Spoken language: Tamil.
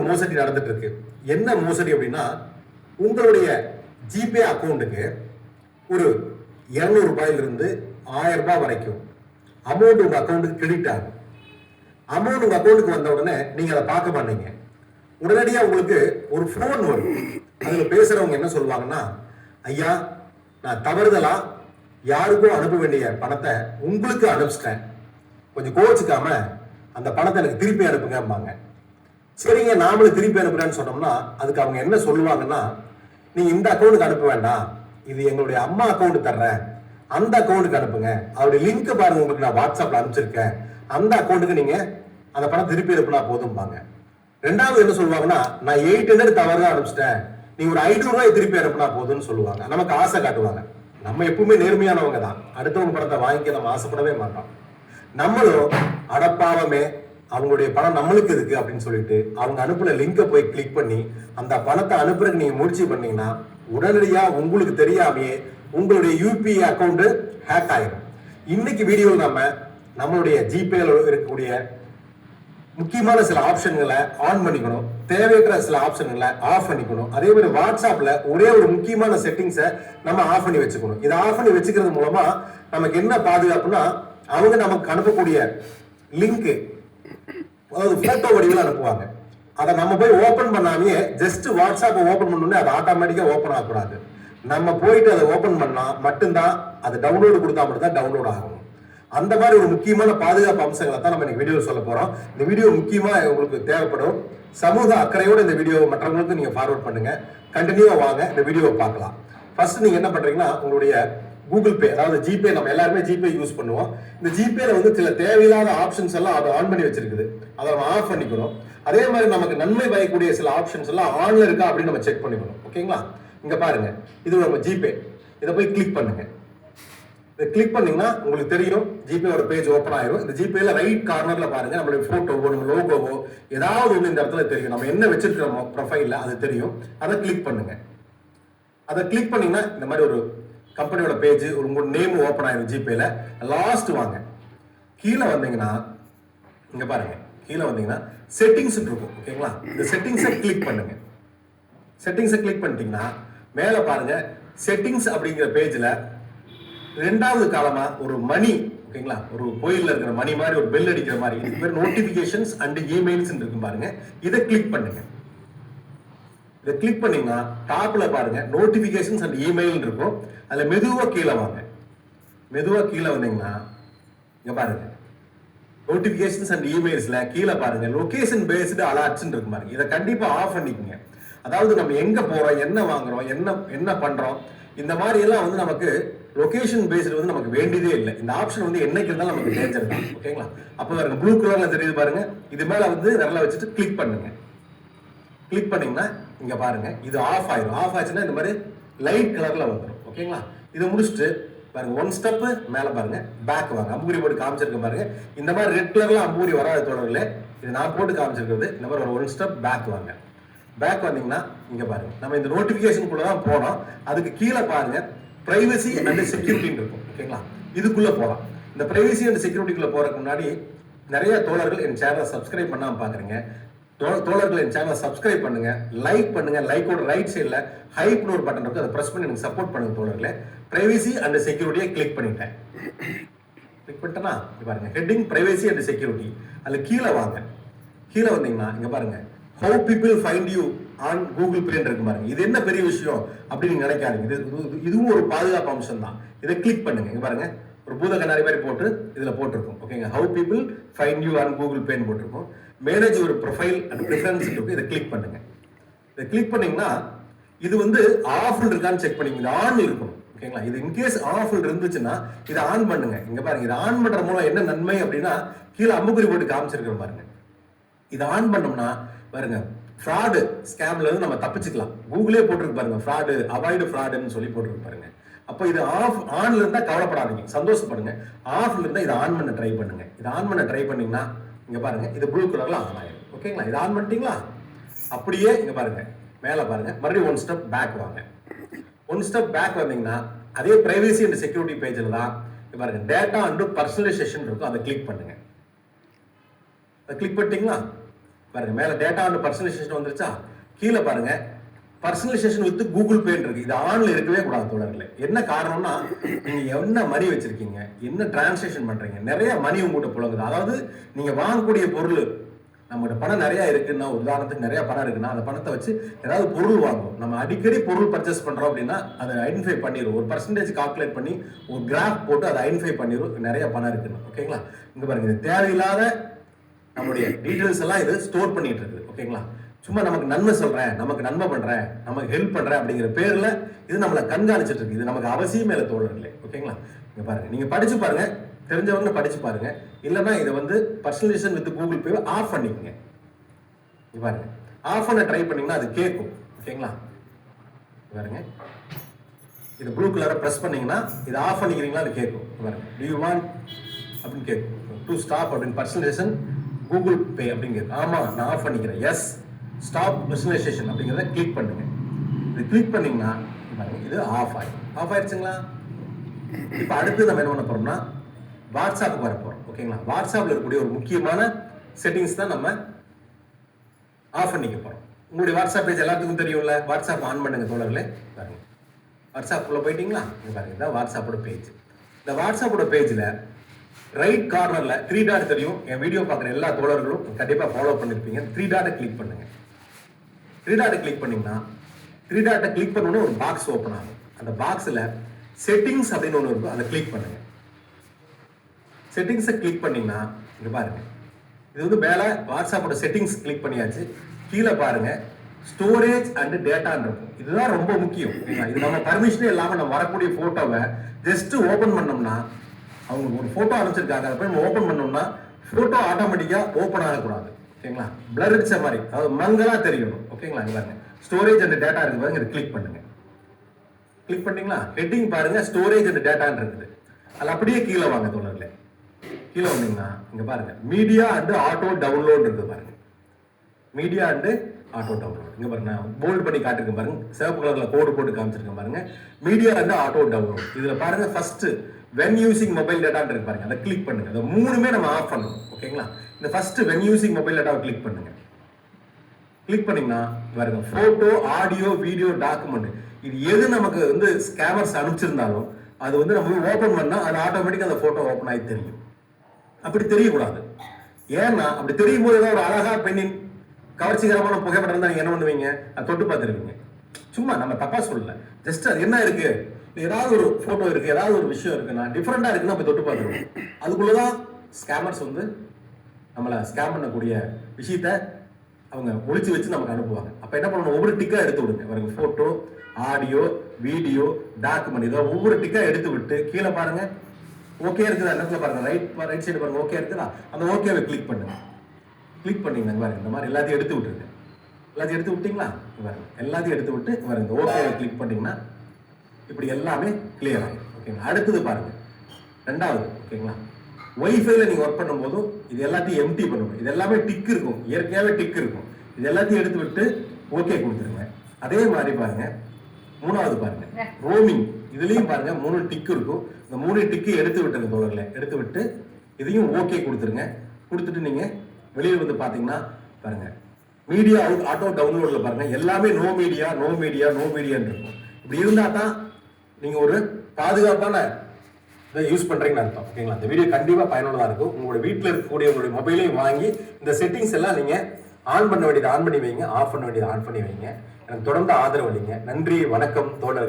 மோசடி நடந்துட்டு இருக்கு. என்ன மோசடி அப்படின்னா, உங்களுடைய ஜிபே அக்கௌண்ட்டுக்கு ஒரு 200 ரூபாயிலிருந்து 1000 ரூபாய் வரைக்கும் அமௌண்ட் உங்க அக்கௌண்ட்டுக்கு கிரெடிட் ஆகும். அமௌண்ட் உங்க அக்கௌண்ட்டுக்கு வந்த உடனே நீங்க அதை பார்க்க மாட்டீங்க. உடனடியா உங்களுக்கு ஒரு போன் வரும். அதுல பேசுறவங்க என்ன சொல்லுவாங்கன்னா, ஐயா நான் தவறுதலா யாருக்கும் அனுப்ப வேண்டிய பணத்தை உங்களுக்கு அனுப்பிச்சிட்டேன், கொஞ்சம் கோச்சுக்காம அந்த பணத்தை எனக்கு திருப்பி அனுப்புங்கம்பாங்க. சரிங்க நாமளும் திருப்பி அனுப்புறேன்னு சொன்னோம்னா அதுக்கு அவங்க என்ன சொல்லுவாங்கன்னா, நீங்க இந்த அக்கௌண்ட்டுக்கு அனுப்ப வேண்டாம், இது எங்களுடைய அம்மா அக்கௌண்ட் தர்றேன், அந்த அக்கௌண்ட்டுக்கு அனுப்புங்க, அவருடைய லிங்க் பாருங்க உங்களுக்கு நான் வாட்ஸ்அப்ல அனுப்பிச்சிருக்கேன், அந்த அக்கௌண்ட்டுக்கு நீங்க அந்த பணம் திருப்பி அனுப்புனா போதும்பாங்க. ரெண்டாவது என்ன சொல்லுவாங்கன்னா, நான் 800 தவறுதான் அனுப்பிச்சிட்டேன், நீங்க ஒரு 500 ரூபாய் திருப்பி அனுப்புனா போதும்னு சொல்லுவாங்க. நமக்கு ஆசை காட்டுவாங்க. நம்ம எப்பவுமே நேர்மையானவங்க தான். அடுத்தவங்க பணத்தை வாங்கிக்க நம்ம ஆசைப்படவே மாட்டோம். நம்மளும் அடப்பாவமே அவங்களுடைய பணம் நம்மளுக்கு இருக்கு அப்படின்னு சொல்லிட்டு அவங்க அனுப்புன லிங்கை போய் கிளிக் பண்ணி அந்த பணத்தை அனுப்புறதுக்கு நீங்க முயற்சி பண்ணீங்கன்னா உடனடியா உங்களுக்கு தெரியாமையே உங்களுடைய யூபிஐ அக்கௌண்ட் ஹேக் ஆயிடும். இன்னைக்கு வீடியோவில் நம்மளுடைய ஜிபேல இருக்கக்கூடிய முக்கியமான சில ஆப்ஷன்களை ஆன் பண்ணிக்கணும், தேவையற்ற சில ஆப்ஷன்களை ஆஃப் பண்ணிக்கணும். அதே மாதிரி வாட்ஸ்அப்ல ஒரே ஒரு முக்கியமான செட்டிங்ஸை நம்ம ஆஃப் பண்ணி வச்சுக்கணும். இதை ஆஃப் பண்ணி வச்சுக்கிறது மூலமா நமக்கு என்ன பாதுகாப்புனா, அவங்க நமக்கு அனுப்பக்கூடிய லிங்க் அதாவது போட்டோ வடிவில் அனுப்புவாங்க. அதை நம்ம போய் ஓபன் பண்ணாமையே ஜஸ்ட் வாட்ஸ்அப்பை ஓபன் பண்ணோன்னே அது ஆட்டோமேட்டிக்கா ஓபன் ஆகக்கூடாது. நம்ம போயிட்டு அதை ஓபன் பண்ணா மட்டும்தான் அது டவுன்லோடு கொடுத்தா மட்டும்தான் டவுன்லோட் ஆகும். அந்த மாதிரி ஒரு முக்கியமான பாதுகாப்பு அம்சங்களை தான் நம்ம இன்னைக்கு வீடியோ சொல்ல போறோம். இந்த வீடியோ முக்கியமா உங்களுக்கு தேவைப்படும். சமூக அக்கறையோட இந்த வீடியோவை மற்றவங்களுக்கு நீங்க ஃபார்வர்ட் பண்ணுங்க. கண்டினியூவா வாங்க இந்த வீடியோவை பார்க்கலாம். ஃபர்ஸ்ட் நீங்க என்ன பண்றீங்கன்னா, உங்களுடைய கூகுள் பே அதாவது ஜிபே, நம்ம எல்லாருமே ஜிபே யூஸ் பண்ணுவோம். இந்த ஜிபேல சில தேவையில்லாத ஆப்ஷன்ஸ் எல்லாம் அதை ஆன் பண்ணி வச்சிருக்குது, அதை நம்ம ஆஃப் பண்ணிக்கணும். அதே மாதிரி நமக்கு நன்மை பயக்கூடிய சில ஆப்ஷன்ஸ் எல்லாம் ஆன்ல இருக்கா அப்படின்னு நம்ம செக் பண்ணிக்கணும். ஓகேங்களா? இங்க பாருங்க, இது நம்ம ஜிபே, இதை போய் கிளிக் பண்ணுங்க. இதை கிளிக் பண்ணீங்கன்னா உங்களுக்கு தெரியும் ஜிபேயோட பேஜ் ஓப்பன் ஆயிரும். இந்த ஜிபேல ரைட் கார்னர்ல பாருங்க, நம்மளுடைய போட்டோவோ நம்ம லோகோவோ ஏதாவது ஒன்று இந்த இடத்துல தெரியும். நம்ம என்ன வச்சிருக்கிறோமோ ப்ரொஃபைல்ல அது தெரியும். அதை கிளிக் பண்ணுங்க. அதை கிளிக் பண்ணீங்கன்னா இந்த மாதிரி ஒரு கம்பெனியோட பேஜ், ஒரு உங்க நேம் ஓப்பன் ஆயிரும் ஜிபேல. லாஸ்ட் வாங்க, கீழே வந்தீங்கன்னா இங்க பாருங்க, கீழே வந்தீங்கன்னா செட்டிங்ஸ் இருக்கும். ஓகேங்களா? இந்த செட்டிங்ஸை கிளிக் பண்ணுங்க. செட்டிங்ஸை கிளிக் பண்ணிட்டீங்கன்னா மேல பாருங்க, செட்டிங்ஸ் அப்படிங்கிற பேஜ்ல ரெண்டாவது காலமா ஒரு மணி, ஓகேங்களா, ஒரு கோயில்ல இருக்கிற மணி மாதிரி ஒரு பெல் அடிக்கிற மாதிரி இது பேர் நோட்டிபிகேஷன்ஸ் அண்ட் இமெயில்ஸ் இருக்கும் பாருங்க. இதை கிளிக் பண்ணுங்க. இதை கிளிக் பண்ணீங்கன்னா டாப்ல பாருங்க நோட்டிபிகேஷன்ஸ் அண்ட் இமெயில் இருக்கும். அதுல மெதுவா கீழே வாங்க. மெதுவா கீழே வந்தீங்கன்னா இங்க பாருங்க நோட்டிபிகேஷன்ஸ் அண்ட் இமெயில்ஸ்ல கீழே பாருங்க லொகேஷன் பேஸ்டு அலர்ட்ஸ் இருக்கும் பாருங்க. இதை கண்டிப்பா ஆஃப் பண்ணிக்கங்க. அதாவது நம்ம எங்க போறோம், என்ன வாங்குறோம், என்ன பண்றோம், இந்த மாதிரி எல்லாம் நமக்கு லொகேஷன் பேஸ்டு நமக்கு வேண்டியதே இல்லை. இந்த ஆப்ஷன் என்னைக்கு இருந்தாலும் நமக்கு டேஞ்சர் தான். ஓகேங்களா? அப்போ பாருங்க ப்ளூ கலர்ல தெரியுது பாருங்க, இது மேல விரல வச்சுட்டு கிளிக் பண்ணுங்க. கிளிக் பண்ணீங்கன்னா இங்க பாருங்க இது ஆஃப் ஆயிரும். ஆஃப் ஆச்சுன்னா இந்த மாதிரி லைட் கலர்ல வந்துடும். ஓகேங்களா? இதை முடிச்சுட்டு பாருங்க ஒன் ஸ்டெப் மேல பாருங்க, பேக் வாங்க. அம்புகுறி போட்டு காமிச்சிருக்க பாருங்க. இந்த மாதிரி ரெட் கலர்ல அம்புகுறி வராது தொடர்களே, இது நான் போட்டு காமிச்சிருக்கிறது. இந்த மாதிரி ஒன் ஸ்டெப் பேக் வாங்க. பேக் வந்தீங்கன்னா இங்க பாருங்க நம்ம இந்த நோட்டிபிகேஷனுக்குள்ள தான் போனோம். அதுக்கு கீழே பாருங்க பிரைவசி அண்ட் செக்யூரிட்டின்னு இருக்கும். ஓகேங்களா? இதுக்குள்ள போகலாம். இந்த பிரைவசி அண்ட் செக்யூரிட்டிக்குள்ள போறதுக்கு முன்னாடி நிறைய தோழர்கள் என் சேனலை சப்ஸ்கிரைப் பண்ணாம பாக்குறீங்க. தோழர்கள் என் சேனலை சப்ஸ்கிரைப் பண்ணுங்க, லைக் பண்ணுங்க. லைக்கோட ரைட் சைடில் ஹைப்னு ஒரு பட்டன் இருக்கு, அதை பிரஸ் பண்ணி எனக்கு சப்போர்ட் பண்ணுங்க தோழர்களே. பிரைவசி அண்ட் செக்யூரிட்டியை கிளிக் பண்ணிட்டேன். கிளிக் பண்ணிட்டேன்னா பாருங்க ஹெட்டிங் பிரைவசி அண்ட் செக்யூரிட்டி, அதுல கீழே வாங்க. கீழே வந்தீங்கன்னா இங்க பாருங்க how people find you on Google play இருக்கு பாருங்க. இது என்ன பெரிய விஷயம் அப்படின்னு நீங்க நினைக்காதீங்க. இதுவும் ஒரு பாதுகாப்பு அம்சம் தான். இதை கிளிக் பண்ணுங்க. இங்க பாருங்க ஒரு பூத கண்ணாடி மாதிரி போட்டு இதுல போட்டிருக்கும். ஓகேங்க, how people find you on Google பிளேன்னு போட்டிருக்கும். மேனேஜ் ஒரு ப்ரொஃபைல் அண்ட் ப்ரிஃபரன்ஸ் இருக்கு, இதை கிளிக் பண்ணுங்க. இதை கிளிக் பண்ணீங்கன்னா இது ஆஃப்ல இருக்கான்னு செக் பண்ணீங்க. இது ஆன் இருக்கும். ஓகேங்களா? இது இன்கேஸ் ஆஃப்ல இருந்துச்சுன்னா இதை ஆன் பண்ணுங்க. இங்க பாருங்க இதை ஆன் பண்ற மூலம் என்ன நன்மை அப்படின்னா கீழே அம்புக்குறி போட்டு காமிச்சிருக்கிற பாருங்க. இதை ஆன் பண்ணோம்னா பாருங்க ஃப்ராடு ஸ்கேம்ல இருந்து நம்ம தப்பிச்சுக்கலாம். கூகுளே போட்டிருக்கு பாருங்க, ஃப்ராடு அவாய்டு ஃப்ராடுன்னு சொல்லி போட்டிருக்கு பாருங்க. அப்போ இது ஆன்ல இருந்தா கவலைப்படாதீங்க, சந்தோஷப்படுங்க. ஆஃப்ல இருந்தா இதை ஆன் பண்ண ட்ரை பண்ணுங்க. இதை ஆன் பண்ண ட்ரை பண்ணீங்கன்னா இங்க பாருங்க இது ப்ளூ கலர்ல ஆன் ஆயிடும். ஓகேங்களா? இது ஆன் பண்ணிட்டீங்களா? அப்படியே இங்க பாருங்க மேல பாருங்க மறுபடியும் ஒன் ஸ்டெப் பேக் வாங்க. ஒன் ஸ்டெப் பேக் வந்தீங்கன்னா அதே பிரைவசி அண்ட் செக்யூரிட்டி பேஜ்ல தான் பாருங்க டேட்டா அண்ட் பர்சனலைசேஷன் இருக்கும், அதை கிளிக் பண்ணுங்க. அதை கிளிக் பண்ணிட்டீங்களா? பாருங்க மேல டேட்டா அண்ட் பர்சனலைசேஷன் வந்துருச்சா, கீழே பாருங்க பர்சனலைசேஷன் வித் கூகுள் பே இருக்கு. இது ஆன்ல இருக்கவே கூடாது தோழர்களே. என்ன காரணம்னா, நீங்க என்ன மணி வச்சிருக்கீங்க, என்ன டிரான்சாக்ஷன் பண்றீங்க, நிறைய மணி உங்ககிட்ட புழங்குது. அதாவது நீங்க வாங்கக்கூடிய பொருள், நம்மகிட்ட பணம் நிறைய இருக்குன்னா, உதாரணத்துக்கு நிறைய பணம் இருக்குன்னா அந்த பணத்தை வச்சு ஏதாவது பொருள் வாங்குவோம். நம்ம அடிக்கடி பொருள் பர்ச்சேஸ் பண்றோம் அப்படின்னா அதை ஐடென்டிஃபை பண்ணிடும். ஒரு பர்சன்டேஜ் கால்குலேட் பண்ணி ஒரு கிராஃப் போட்டு அதை ஐடென்டிஃபை பண்ணிடும் நிறைய பணம் இருக்குன்னு. ஓகேங்களா, இங்க பாருங்க இது தேவையில்லாத நம்மளுடைய டீடைல்ஸ் எல்லாம் இது ஸ்டோர் பண்ணிட்டு இருக்குது. ஓகேங்களா, சும்மா நமக்கு நன்மை சொல்றேன், நமக்கு நன்மை பண்றேன், நமக்கு ஹெல்ப் பண்றேன் அப்படிங்கிற பேர்ல இது நம்மளை கண்காணிச்சிட்டு இருக்கு. இது நமக்கு அவசியமே இல்லை தோழர்களே. ஓகேங்களா, இங்க பாருங்க நீங்க படிச்சு பாருங்க, தெரிஞ்சவங்க படிச்சு பாருங்க. இல்லைன்னா இதை வந்து personalisation with Google Pay off பண்ணிக்கங்க. இங்க பாருங்க ஆஃப் பண்ண ட்ரை பண்ணீங்கன்னா அது கேட்கும். ஓகேங்களா, பாருங்க இது ப்ளூ கலரை பிரஸ் பண்ணீங்கன்னா இது ஆஃப் பண்ணிக்கிறீங்களா அது கேட்கும். பாருங்க டு யூ வாண்ட் அப்படின்னு கேட்கும். டு ஸ்டாப் அப்படின்னு பர்சனலைசேஷன் கூகுள் பே அப்படின்னு கேட்கும். ஆமா நான் ஆஃப் பண்ணிக்கிறேன். எஸ் ஸ்டாப் பர்சனலைசேஷன் அப்படிங்கிறத கிளிக் பண்ணுங்க. இது கிளிக் பண்ணீங்கன்னா இது ஆஃப் ஆயிடுச்சுங்களா. இப்போ அடுத்து நம்ம என்ன பண்ண போறோம்னா வாட்ஸ்அப்புக்கு வர போறோம். ஓகேங்களா, வாட்ஸ்அப்ல இருக்கக்கூடிய ஒரு முக்கியமான செட்டிங்ஸ் தான் நம்ம ஆஃப் பண்ணிக்க போறோம். உங்களுடைய வாட்ஸ்அப் பேஜ் எல்லாத்துக்கும் தெரியும்ல, வாட்ஸ்அப் ஆன் பண்ணுங்க தோழர்களே. பாருங்க வாட்ஸ்அப் உள்ள போயிட்டீங்களா, பாருங்க இதான் வாட்ஸ்அப்போட பேஜ். இந்த வாட்ஸ்அப்போட பேஜ்ல ரைட் கார்னர்ல 3 டாட் தெரியும். என் வீடியோ பார்க்குற எல்லா தோழர்களும் கண்டிப்பா ஃபாலோ பண்ணிருப்பீங்க. 3 டாட்டை கிளிக் பண்ணுங்க. 3 டாட்டை கிளிக் பண்ணீங்கன்னா 3 டாட்டை கிளிக் பண்ணோன்னு ஒரு பாக்ஸ் ஓப்பன் ஆகும். அந்த பாக்ஸ்ல செட்டிங்ஸ் அப்படின்னு ஒன்று இருக்கும், அதை கிளிக் பண்ணுங்க. செட்டிங்ஸை கிளிக் பண்ணீங்கன்னா இங்க பாருங்க இது வந்து மேல வாட்ஸ்அப்போட செட்டிங்ஸ் கிளிக் பண்ணியாச்சு. கீழே பாருங்க ஸ்டோரேஜ் அண்ட் டேட்டான்னு இருக்கும். இதுதான் ரொம்ப முக்கியம். இது நம்ம பர்மிஷனே இல்லாம நம்ம வரக்கூடிய போட்டோவை ஜஸ்ட் ஓபன் பண்ணோம்னா, அவங்க ஒரு போட்டோ அனுப்பிச்சிருக்காங்க, அதை போய் நம்ம ஓபன் பண்ணோம்னா போட்டோ ஆட்டோமேட்டிக்கா ஓபன் ஆகக்கூடாது. ஓகேங்களா, பிளர் அடிச்ச மாதிரி, அதாவது மங்களா தெரியணும். ஓகேங்களா, இங்க பாருங்க ஸ்டோரேஜ் அண்ட் டேட்டா இருக்கு பாருங்க, இதை கிளிக் பண்ணுங்க. கிளிக் பண்ணீங்களா, ஹெட்டிங் பாருங்க ஸ்டோரேஜ் அண்ட் டேட்டான்னு இருக்குது. அது அப்படியே கீழே வாங்க தோழர்களே. கீழே வந்தீங்கன்னா இங்க பாருங்க மீடியா அண்ட் ஆட்டோ டவுன்லோட் இருக்கு பாருங்க. மீடியா அண்ட் ஆட்டோ டவுன்லோட் இங்க பாருங்க போல்ட் பண்ணி காட்டிருக்கேன் பாருங்க, சிவப்பு கலர்ல கோடு போட்டு காமிச்சிருக்கேன் பாருங்க. மீடியா அண்ட் ஆட்டோ டவுன்லோட் இதுல பாருங்க ஃபர்ஸ்ட் வென் யூசிங் மொபைல் டேட்டான்னு இருக்கு பாருங்க, அதை கிளிக் பண்ணுங்க. இந்த மூணுமே நம்ம ஆஃப் பண்ணணும். ஓகேங்களா, இந்த ஃபர்ஸ்ட் வென் யூசிங் மொபைல் டேட்டாவை கிளிக் பண்ணுங்க. கிளிக் பண்ணீங்கன்னா பாருங்க போட்டோ ஆடியோ வீடியோ டாக்குமெண்ட், இது எது நமக்கு வந்து ஸ்கேமர்ஸ் அனுப்பிச்சிருந்தாலும் அது வந்து நம்ம ஓபன் பண்ணா அது ஆட்டோமேட்டிக்கா அந்த போட்டோ ஓபன் ஆகி தெரியும். அப்படி தெரியக்கூடாது. ஏன்னா அப்படி தெரியும் போது ஏதாவது ஒரு அழகா பெண்ணின் கவர்ச்சிகரமான புகைப்படம் இருந்தா நீங்க என்ன பண்ணுவீங்க, அதை தொட்டு பார்த்துருவீங்க. சும்மா நம்ம தப்பா சொல்லல, ஜஸ்ட் அது என்ன இருக்கு, ஏதாவது ஒரு போட்டோ இருக்கு, ஏதாவது ஒரு விஷயம் இருக்குன்னா டிஃப்ரெண்டா இருக்குன்னா அப்ப தொட்டு பார்த்துருவோம். அதுக்குள்ளதான் ஸ்கேமர்ஸ் வந்து நம்மளை ஸ்கேம் பண்ணக்கூடிய விஷயத்த அவங்க ஒளிச்சு வச்சு நமக்கு அனுப்புவாங்க. அப்ப என்ன பண்ணணும், ஒவ்வொரு டிக்கா எடுத்து விடுங்க. பாருங்க போட்டோ ஆடியோ வீடியோ டாக்குமெண்ட் இதை ஒவ்வொரு டிக்கா எடுத்து விட்டு கீழே பாருங்க ஓகே இருக்குதா, இடத்துல பாருங்க ரைட் சைடு பாருங்க ஓகே இருக்குதா, அந்த ஓகேவை கிளிக் பண்ணுங்க. கிளிக் பண்ணீங்கன்னா பாருங்க இந்த மாதிரி எல்லாத்தையும் எடுத்து விட்டுருங்க. எல்லாத்தையும் எடுத்து விட்டீங்களா, பாருங்க எல்லாத்தையும் எடுத்து விட்டு பாருங்க இந்த ஓகேவை கிளிக் பண்ணீங்கன்னா இப்படி எல்லாமே கிளியர் ஆகும். ஓகேங்களா, அடுத்தது பாருங்க ரெண்டாவது. ஓகேங்களா, ஒய்ஃபைல நீங்க ஒர்க் பண்ணும் போதும் இது எல்லாத்தையும் எம்டி பண்ணணும். இது எல்லாமே டிக் இருக்கும், இயற்கையாவே டிக் இருக்கும். இது எல்லாத்தையும் எடுத்து விட்டு ஓகே கொடுத்துருங்க. அதே மாதிரி பாருங்க மூணாவது பாருங்க ரோமிங், இதுலயும் பாருங்க 3 டிக் இருக்கும். இந்த 3 டிக்கு எடுத்து விட்டுருங்க தோழர்களே. எடுத்து விட்டு இதையும் ஓகே கொடுத்துருங்க. கொடுத்துட்டு நீங்க வெளியே வந்து பாத்தீங்கன்னா பாருங்க மீடியா ஆட்டோ டவுன்லோட்ல பாருங்க எல்லாமே no media no media no மீடியான்னு இருக்கும். இப்படி இருந்தா தான் நீங்க ஒரு பாதுகாப்பான இதை யூஸ் பண்றீங்கன்னு அர்த்தம். ஓகேங்களா, இந்த வீடியோ கண்டிப்பா பயனுள்ளதா இருக்கும். உங்களுடைய வீட்டில் இருக்கக்கூடிய உங்களுடைய மொபைலையும் வாங்கி இந்த செட்டிங்ஸ் எல்லாம் நீங்க ஆன் பண்ண வேண்டியது ஆன் பண்ணி வைங்க, ஆஃப் பண்ண வேண்டியது ஆன் பண்ணி வைங்க. எனக்கு தொடர்ந்து ஆதரவு அளிங்க. நன்றி, வணக்கம் தோழர்கள்.